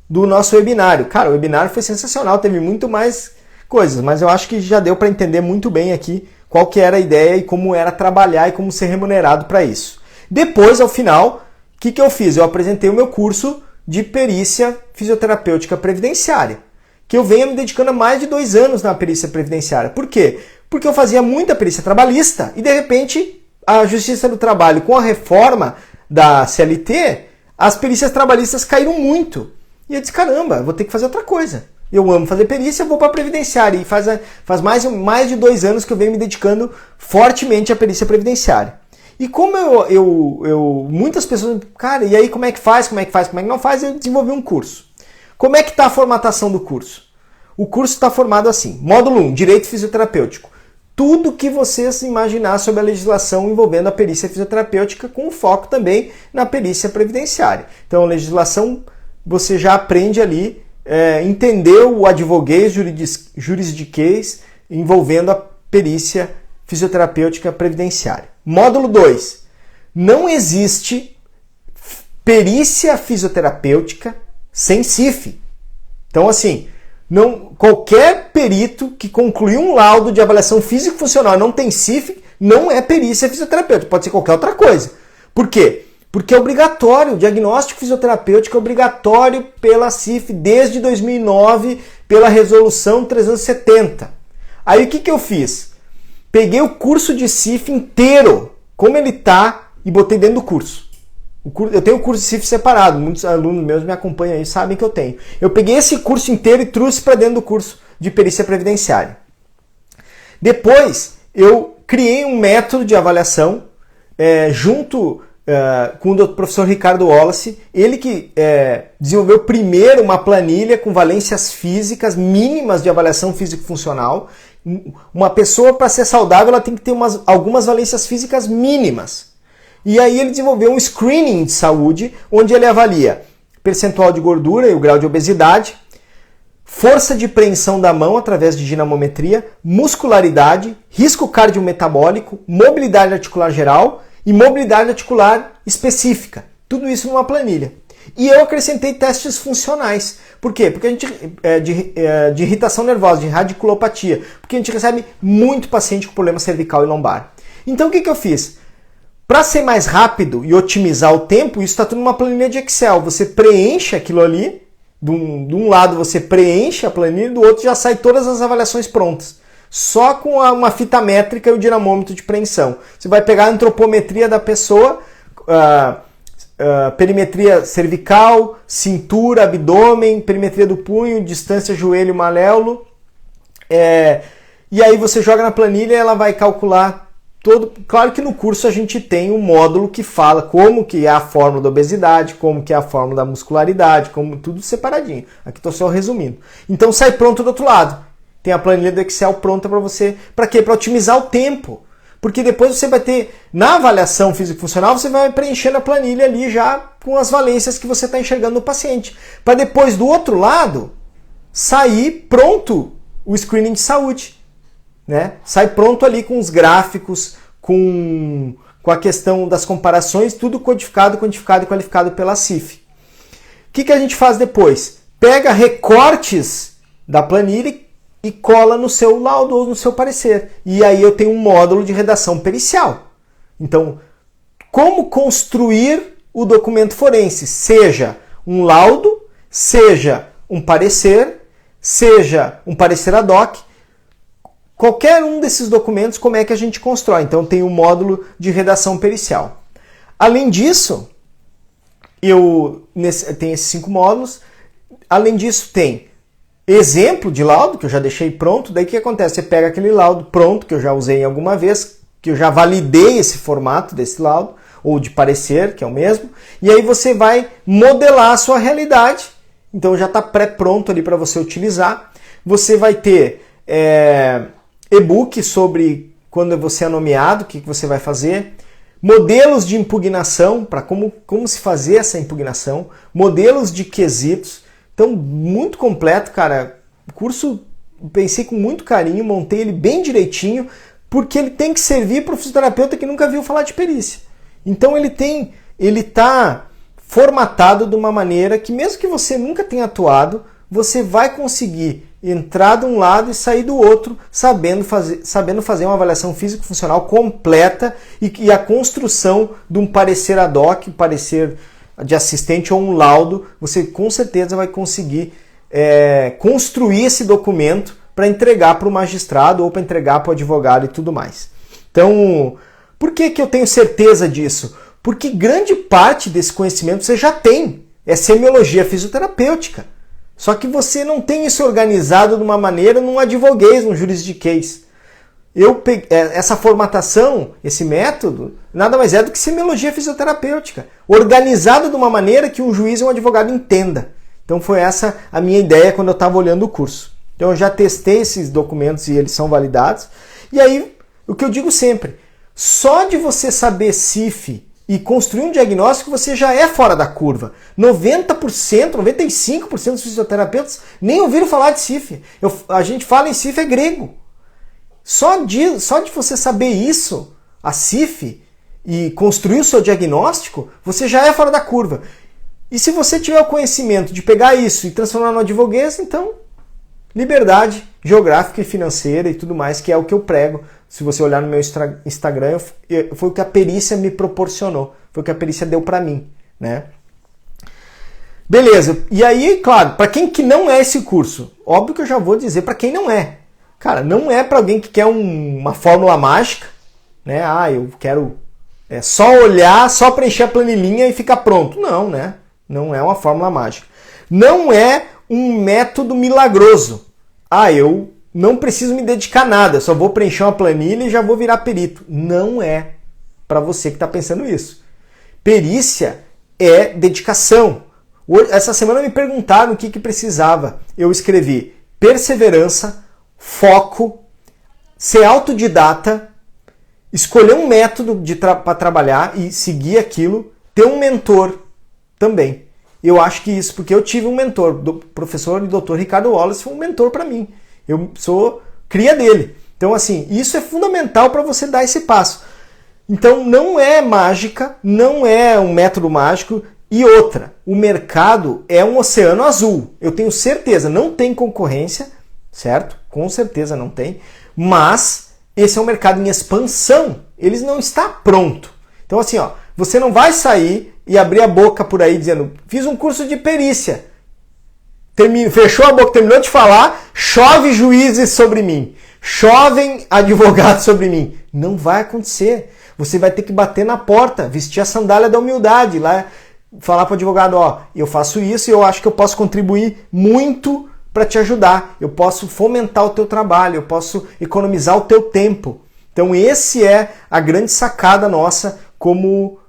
do nosso webinário. Cara, o webinário foi sensacional, teve muito mais coisas, mas eu acho que já deu para entender muito bem aqui qual que era a ideia e como era trabalhar e como ser remunerado para isso. Depois, ao final, o que eu fiz? Eu apresentei o meu curso de perícia fisioterapêutica previdenciária, que eu venho me dedicando há mais de 2 anos na perícia previdenciária. Por quê? Porque eu fazia muita perícia trabalhista e, de repente, a Justiça do Trabalho, com a reforma da CLT, as perícias trabalhistas caíram muito. E eu disse, caramba, vou ter que fazer outra coisa. Eu amo fazer perícia, vou para a previdenciária. E faz mais de 2 anos que eu venho me dedicando fortemente à perícia previdenciária. E como muitas pessoas, cara, e aí como é que faz, como é que não faz, eu desenvolvi um curso. Como é que está a formatação do curso? O curso está formado assim, módulo 1, Direito Fisioterapêutico. Tudo que vocês imaginar sobre a legislação envolvendo a perícia fisioterapêutica, com foco também na perícia previdenciária. Então, a legislação, você já aprende ali, entendeu o advoguês, juridiquês, envolvendo a perícia fisioterapêutica previdenciária. Módulo 2. Não existe perícia fisioterapêutica sem CIF. Então, assim, qualquer perito que concluiu um laudo de avaliação físico-funcional e não tem CIF, não é perícia fisioterapêutica, pode ser qualquer outra coisa. Por quê? Porque é obrigatório, o diagnóstico fisioterapêutico é obrigatório pela CIF desde 2009, pela resolução 370. Aí o que eu fiz? Peguei o curso de CIF inteiro, como ele está, e botei dentro do curso. Eu tenho o curso de CIF separado, muitos alunos meus me acompanham aí, sabem que eu tenho. Eu peguei esse curso inteiro e trouxe para dentro do curso de perícia previdenciária. Depois, eu criei um método de avaliação junto com o professor Ricardo Wallace, ele que desenvolveu primeiro uma planilha com valências físicas mínimas de avaliação físico-funcional. Uma pessoa, para ser saudável, ela tem que ter algumas valências físicas mínimas. E aí ele desenvolveu um screening de saúde, onde ele avalia percentual de gordura e o grau de obesidade, força de preensão da mão através de dinamometria, muscularidade, risco cardiometabólico, mobilidade articular geral e mobilidade articular específica. Tudo isso numa planilha. E eu acrescentei testes funcionais. Por quê? Porque a gente de irritação nervosa, de radiculopatia, porque a gente recebe muito paciente com problema cervical e lombar. Então o que eu fiz? Para ser mais rápido e otimizar o tempo, isso está tudo numa planilha de Excel. Você preenche aquilo ali, de um lado você preenche a planilha, do outro já sai todas as avaliações prontas. Só com uma fita métrica e o dinamômetro de preensão. Você vai pegar a antropometria da pessoa, perimetria cervical, cintura, abdômen, perimetria do punho, distância joelho, maléolo. E aí você joga na planilha e ela vai calcular todo. Claro que no curso a gente tem um módulo que fala como que é a fórmula da obesidade, como que é a fórmula da muscularidade, como tudo separadinho. Aqui estou só resumindo. Então sai pronto do outro lado. Tem a planilha do Excel pronta para você. Para quê? Para otimizar o tempo. Porque depois você vai ter, na avaliação físico-funcional, você vai preenchendo a planilha ali já com as valências que você está enxergando no paciente. Para depois, do outro lado, sair pronto o screening de saúde. Né? Sai pronto ali com os gráficos, com a questão das comparações, tudo codificado, quantificado e qualificado pela CIF. O que a gente faz depois? Pega recortes da planilha e cola no seu laudo ou no seu parecer. E aí eu tenho um módulo de redação pericial. Então, como construir o documento forense? Seja um laudo, seja um parecer ad hoc, qualquer um desses documentos, como é que a gente constrói? Então tem um módulo de redação pericial. Além disso, tem esses 5 módulos. Além disso, tem exemplo de laudo, que eu já deixei pronto. Daí o que acontece? Você pega aquele laudo pronto, que eu já usei alguma vez, que eu já validei esse formato desse laudo, ou de parecer, que é o mesmo, e aí você vai modelar a sua realidade. Então já está pré-pronto ali para você utilizar. Você vai ter e-book sobre quando você é nomeado, o que você vai fazer, modelos de impugnação, para como se fazer essa impugnação, modelos de quesitos. Então, muito completo, cara. O curso, pensei com muito carinho, montei ele bem direitinho, porque ele tem que servir para o fisioterapeuta que nunca viu falar de perícia. Então, ele está formatado de uma maneira que, mesmo que você nunca tenha atuado, você vai conseguir entrar de um lado e sair do outro, sabendo fazer uma avaliação físico-funcional completa e a construção de um parecer ad hoc, parecer de assistente ou um laudo. Você com certeza vai conseguir construir esse documento para entregar para o magistrado ou para entregar para o advogado e tudo mais. Então, por que eu tenho certeza disso? Porque grande parte desse conhecimento você já tem. É semiologia fisioterapêutica. Só que você não tem isso organizado de uma maneira num advoguês, num juridiquês. Essa formatação, esse método, nada mais é do que semiologia fisioterapêutica, organizado de uma maneira que um juiz e um advogado entenda. Então foi essa a minha ideia quando eu estava olhando o curso. Então eu já testei esses documentos e eles são validados. E aí, o que eu digo sempre, só de você saber CIF e construir um diagnóstico, você já é fora da curva. 90%, 95% dos fisioterapeutas nem ouviram falar de CIF. A gente fala em CIF é grego. Só de você saber isso, a CIF, e construir o seu diagnóstico, você já é fora da curva. E se você tiver o conhecimento de pegar isso e transformar no advoguês, então, liberdade geográfica e financeira e tudo mais, que é o que eu prego. Se você olhar no meu Instagram, foi o que a perícia me proporcionou. Foi o que a perícia deu para mim, né? Beleza. E aí, claro, para quem que não é esse curso, óbvio que eu já vou dizer para quem não é. Cara, não é para alguém que quer uma fórmula mágica, né? Eu quero só olhar, só preencher a planilhinha e ficar pronto. Não, né? Não é uma fórmula mágica. Não é um método milagroso. Eu não preciso me dedicar a nada, só vou preencher uma planilha e já vou virar perito. Não é para você que está pensando isso. Perícia é dedicação. Essa semana me perguntaram o que precisava. Eu escrevi perseverança, foco, ser autodidata, escolher um método para trabalhar e seguir aquilo, ter um mentor também. Eu acho que isso, porque eu tive um mentor, o professor e doutor Ricardo Wallace foi um mentor para mim. Eu sou cria dele. Então, assim, isso é fundamental para você dar esse passo. Então, não é mágica, não é um método mágico. E outra, o mercado é um oceano azul. Eu tenho certeza, não tem concorrência, certo? Com certeza não tem. Mas esse é um mercado em expansão. Ele não está pronto. Então, assim, você não vai sair e abrir a boca por aí dizendo, fiz um curso de perícia. Fechou a boca, terminou de falar, chove juízes sobre mim, chovem advogados sobre mim. Não vai acontecer. Você vai ter que bater na porta, vestir a sandália da humildade, lá falar para o advogado, eu faço isso e eu acho que eu posso contribuir muito para te ajudar. Eu posso fomentar o teu trabalho, eu posso economizar o teu tempo. Então esse é a grande sacada nossa como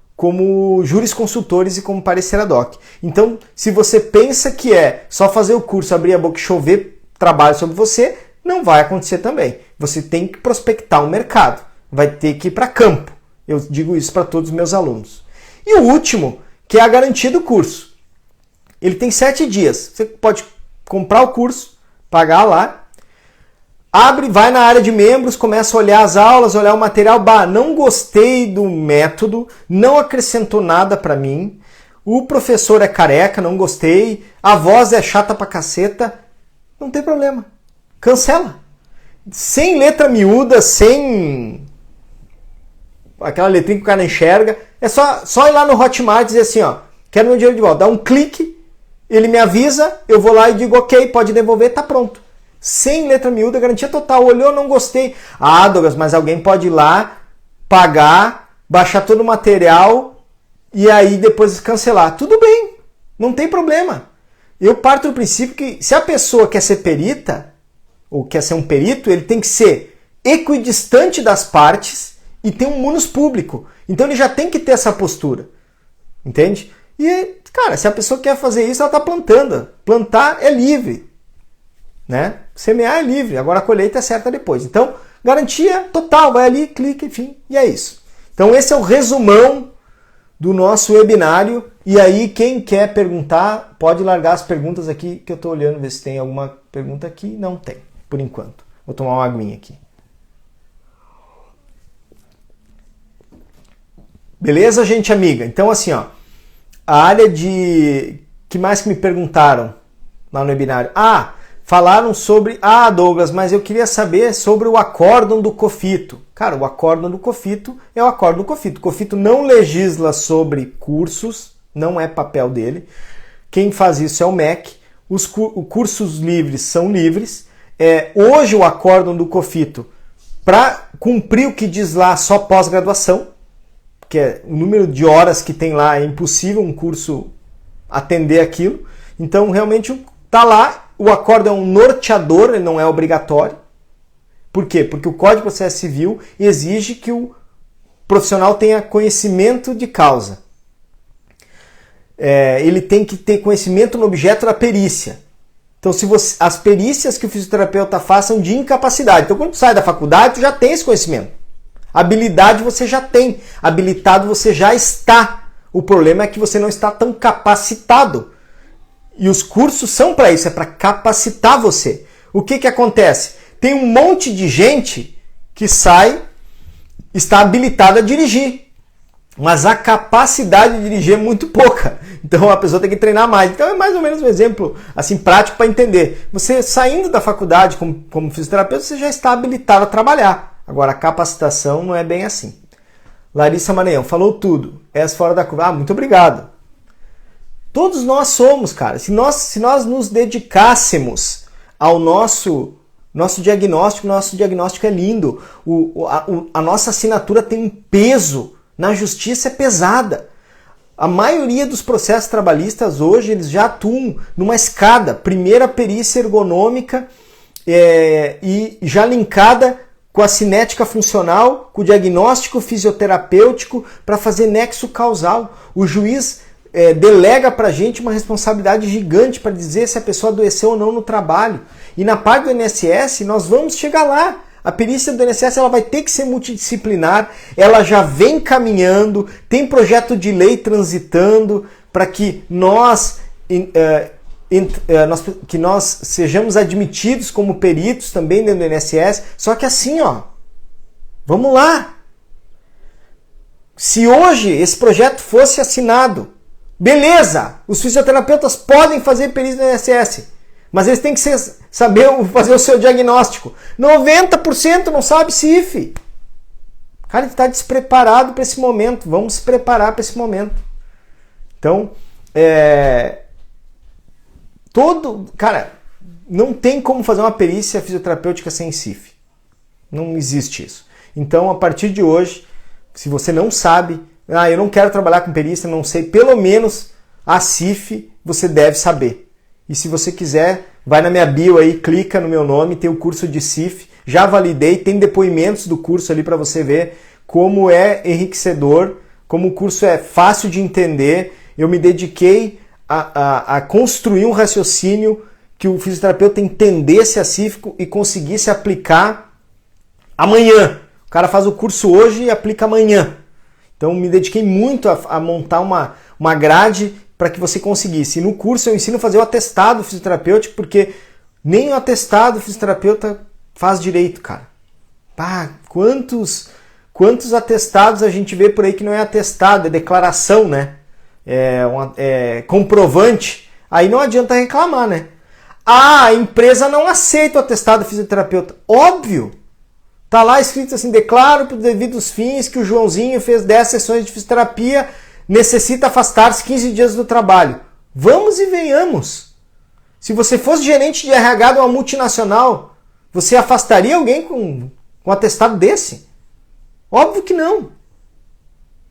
jurisconsultores e como parecer ad hoc. Então, se você pensa que é só fazer o curso, abrir a boca e chover trabalho sobre você, não vai acontecer também. Você tem que prospectar um mercado. Vai ter que ir para campo. Eu digo isso para todos os meus alunos. E o último, que é a garantia do curso. Ele tem 7 dias. Você pode comprar o curso, pagar lá, abre, vai na área de membros, começa a olhar as aulas, olhar o material. Não gostei do método, não acrescentou nada para mim. O professor é careca, não gostei. A voz é chata pra caceta. Não tem problema. Cancela. Sem letra miúda, sem aquela letrinha que o cara enxerga. É só ir lá no Hotmart e dizer assim, ó, quero meu dinheiro de volta. Dá um clique, ele me avisa, eu vou lá e digo ok, pode devolver, tá pronto. Sem letra miúda, garantia total. Olhou, não gostei. Ah, Douglas, mas alguém pode ir lá, pagar, baixar todo o material e aí depois cancelar. Tudo bem, não tem problema. Eu parto do princípio que se a pessoa quer ser perita, ou quer ser um perito, ele tem que ser equidistante das partes e ter um munus público. Então ele já tem que ter essa postura. Entende? E, cara, se a pessoa quer fazer isso, ela está plantando. Plantar é livre. Né? Semear é livre, agora a colheita é certa depois. Então, garantia total, vai ali, clica, enfim, e é isso. Então esse é o resumão do nosso webinário. E aí, quem quer perguntar, pode largar as perguntas aqui, que eu estou olhando, ver se tem alguma pergunta aqui. Não tem, por enquanto. Vou tomar uma aguinha aqui. Beleza, gente amiga? Então, assim, ó, a área de... que mais que me perguntaram lá no webinário? Falaram sobre... Douglas, mas eu queria saber sobre o acórdão do COFITO. Cara, o acórdão do COFITO é o acórdão do COFITO. O COFITO não legisla sobre cursos, não é papel dele. Quem faz isso é o MEC. Os cursos livres são livres. Hoje o acórdão do COFITO, para cumprir o que diz lá, só pós-graduação, que é o número de horas que tem lá, é impossível um curso atender aquilo. Então, realmente, está lá. O acórdão é um norteador, ele não é obrigatório. Por quê? Porque o Código de Processo Civil exige que o profissional tenha conhecimento de causa. Ele tem que ter conhecimento no objeto da perícia. Então, as perícias que o fisioterapeuta faz são de incapacidade. Então, quando tu sai da faculdade, tu já tem esse conhecimento. Habilidade você já tem. Habilitado você já está. O problema é que você não está tão capacitado. E os cursos são para isso, é para capacitar você. O que acontece? Tem um monte de gente que está habilitada a dirigir. Mas a capacidade de dirigir é muito pouca. Então a pessoa tem que treinar mais. Então é mais ou menos um exemplo assim, prático para entender. Você saindo da faculdade como fisioterapeuta, você já está habilitado a trabalhar. Agora a capacitação não é bem assim. Larissa Maranhão, falou tudo. És fora da curva. Muito obrigado. Todos nós somos, cara. Se nós nos dedicássemos ao nosso diagnóstico é lindo. A nossa assinatura tem um peso. Na justiça é pesada. A maioria dos processos trabalhistas hoje, eles já atuam numa escada. Primeira perícia ergonômica e já linkada com a cinética funcional, com o diagnóstico fisioterapêutico para fazer nexo causal. O juiz delega para a gente uma responsabilidade gigante para dizer se a pessoa adoeceu ou não no trabalho. E na parte do INSS, nós vamos chegar lá. A perícia do INSS ela vai ter que ser multidisciplinar, ela já vem caminhando, tem projeto de lei transitando para que nós sejamos admitidos como peritos também dentro do INSS. Só que assim, vamos lá. Se hoje esse projeto fosse assinado, beleza, os fisioterapeutas podem fazer perícia no INSS. Mas eles têm que saber fazer o seu diagnóstico. 90% não sabe CIF. Cara, ele está despreparado para esse momento. Vamos se preparar para esse momento. Então, cara, não tem como fazer uma perícia fisioterapêutica sem CIF. Não existe isso. Então, a partir de hoje, se você não sabe, eu não quero trabalhar com perícia, não sei, pelo menos a CIF você deve saber. E se você quiser, vai na minha bio aí, clica no meu nome, tem o curso de CIF, já validei, tem depoimentos do curso ali para você ver como é enriquecedor, como o curso é fácil de entender. Eu me dediquei a construir um raciocínio que o fisioterapeuta entendesse a CIF e conseguisse aplicar amanhã. O cara faz o curso hoje e aplica amanhã. Então me dediquei muito a montar uma grade para que você conseguisse. E no curso eu ensino a fazer o atestado fisioterapêutico, porque nem o atestado fisioterapeuta faz direito, cara. Pá, quantos atestados a gente vê por aí que não é atestado, é declaração, né? É comprovante. Aí não adianta reclamar, né? Ah, a empresa não aceita o atestado fisioterapeuta. Óbvio! Tá lá escrito assim, declaro por devidos fins que o Joãozinho fez 10 sessões de fisioterapia, necessita afastar-se 15 dias do trabalho. Vamos e venhamos. Se você fosse gerente de RH de uma multinacional, você afastaria alguém com um atestado desse? Óbvio que não. O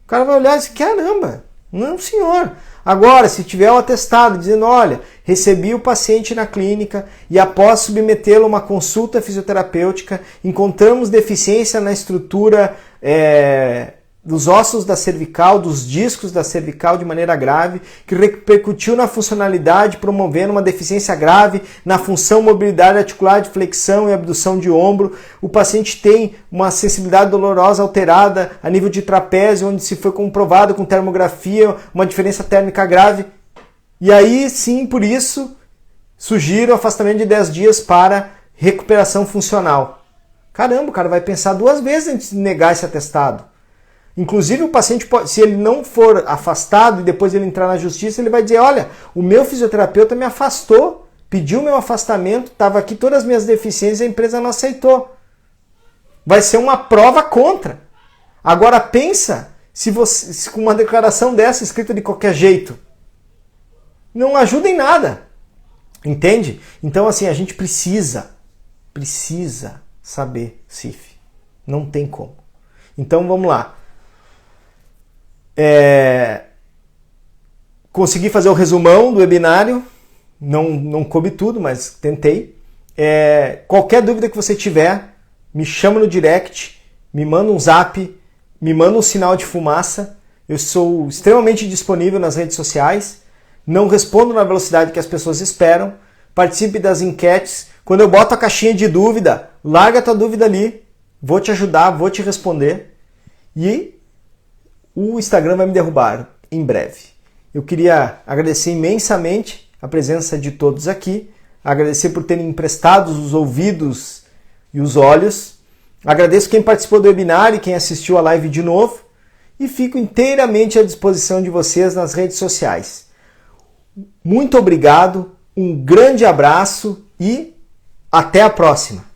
cara vai olhar e dizer, caramba, não senhor. Agora, se tiver um atestado dizendo, olha, recebi o paciente na clínica e após submetê-lo a uma consulta fisioterapêutica, encontramos deficiência na estrutura dos ossos da cervical, dos discos da cervical de maneira grave, que repercutiu na funcionalidade, promovendo uma deficiência grave na função mobilidade articular de flexão e abdução de ombro. O paciente tem uma sensibilidade dolorosa alterada a nível de trapézio, onde se foi comprovado com termografia uma diferença térmica grave. E aí, sim, por isso, sugiro o afastamento de 10 dias para recuperação funcional. Caramba, o cara vai pensar 2 vezes antes de negar esse atestado. Inclusive o paciente, se ele não for afastado e depois ele entrar na justiça, ele vai dizer, olha, o meu fisioterapeuta me afastou, pediu meu afastamento, estava aqui todas as minhas deficiências e a empresa não aceitou. Vai ser uma prova contra. Agora pensa se com uma declaração dessa escrita de qualquer jeito. Não ajuda em nada. Entende? Então assim, a gente precisa saber CIF. Não tem como. Então vamos lá. Consegui fazer o resumão do webinário, não coube tudo, mas tentei. Qualquer dúvida que você tiver, me chama no direct, me manda um zap, me manda um sinal de fumaça. Eu sou extremamente disponível nas redes sociais, não respondo na velocidade que as pessoas esperam. Participe das enquetes. Quando eu boto a caixinha de dúvida, larga a tua dúvida ali, vou te ajudar, vou te responder. E o Instagram vai me derrubar em breve. Eu queria agradecer imensamente a presença de todos aqui, agradecer por terem emprestado os ouvidos e os olhos, agradeço quem participou do webinar e quem assistiu a live de novo e fico inteiramente à disposição de vocês nas redes sociais. Muito obrigado, um grande abraço e até a próxima!